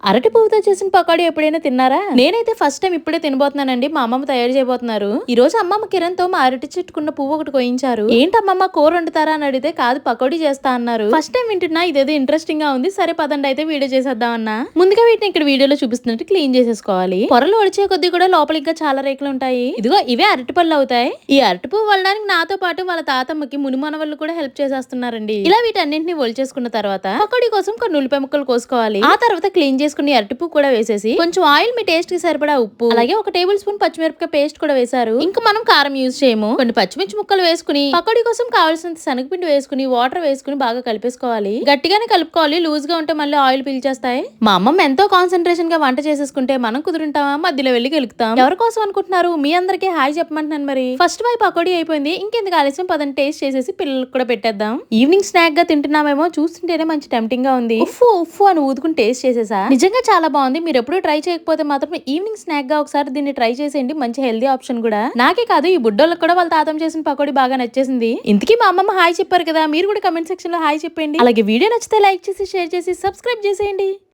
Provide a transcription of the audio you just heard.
అరటి పువ్వుతో చేసిన పకోడీ ఎప్పుడైనా తిన్నారా? నేనైతే ఫస్ట్ టైం ఇప్పుడే తినబోతున్నానండి. మా అమ్మమ్మ తయారు చేయబోతున్నారు. ఈ రోజు అమ్మమ్మ కిరణ్ తో మా అరటి చెట్టుకున్న పువ్వు ఒకటి కోయించారు. ఏంటమ్మమ్మ కూర వండుతారా అని అడిగితే కాదు పకోడీ చేస్తా అన్నారు. ఫస్ట్ టైం వింటున్నా, ఇదేదో ఇంట్రెస్టింగ్ గా ఉంది. సరే పదండి అయితే వీడియో చేసేద్దాం అన్నా. ముందుగా వీటిని ఇక్కడ వీడియోలో చూపిస్తున్నట్టు క్లీన్ చేసేసుకోవాలి. పొరలు ఒడిచే కొద్దీ కూడా లోపల ఇంకా చాలా రేకులు ఉంటాయి. ఇదిగో ఇవే అరటి పళ్ళు అవుతాయి. ఈ అరటి పువ్వు వల్లడానికి నాతో పాటు వాళ్ళ తాతమ్మకి మునిమనవళ్ళు కూడా హెల్ప్ చేసేస్తున్నారండి. ఇలా వీటన్నింటిని ఒలిచేసుకున్న తర్వాత పకోడీ కోసం కొన్ని ఉల్లిపాయ ముక్కలు కోసుకోవాలి. ఆ తర్వాత క్లీన్ చేసుకుని అరటిపువ్వు కూడా వేసేసి కొంచెం ఆయిల్ మీ టేస్ట్ కి సరిపడా ఉప్పు అలాగే 1 టేబుల్ స్పూన్ పచ్చిమిరపకాయ పేస్ట్ కూడా వేశారు. ఇంకా మనం కారం యూజ్ చేయము. కొన్ని పచ్చిమిర్చి ముక్కలు వేసుకుని పకోడీ కోసం కావాల్సినంత శనగపిండి వేసుకుని వాటర్ వేసుకుని బాగా కలిపేసుకోవాలి. గట్టిగానే కలుపుకోవాలి, లూజ్ గా ఉంటే మళ్ళీ ఆయిల్ పీల్చేస్తాయి. మా అమ్మమ్మ ఎంతో కాన్సన్ట్రేషన్ గా వంట చేసేసుకుంటే మనం కుదురుంటామా? మధ్యలో వెళ్ళి గెలుకుతాం. ఎవరి కోసం అనుకుంటున్నారు? మీ అందరికీ హాయ్ చెప్పమంటున్నాను. మరి ఫస్ట్ బై పకోడీ అయిపోయింది. ఇంకెందుకు ఆలస్యం, పదని టేస్ట్ చేసేసి పిల్లలకు కూడా పెట్టేద్దాం. ఈవినింగ్ స్నాక్ గా తింటున్నామేమో, చూస్తుంటేనే మంచి టెంప్టింగ్ గా ఉంది. ఉఫ్ఫు ఉఫ్ఫు అని ఊదుకుని టేస్ట్ చేసేసా. నిజంగా చాలా బాగుంది. మీరు ఎప్పుడు ట్రై చేయకపోతే మాత్రం ఈవినింగ్ స్నాక్ గా ఒకసారి దీన్ని ట్రై చేసేయండి. మంచి హెల్దీ ఆప్షన్ కూడా. నాకే కాదు, ఈ బుడ్డోళ్ళకి కూడా వాళ్ళ తాతం చేసిన పకోడీ బాగా నచ్చేసింది. ఇంతకీ మా అమ్మమ్మ హాయ్ చెప్పారు కదా, మీరు కూడా కమెంట్ సెక్షన్ లో హాయ్ చెప్పండి. అలాగే వీడియో నచ్చితే లైక్ చేసి షేర్ చేసి సబ్స్క్రైబ్ చేసేయండి.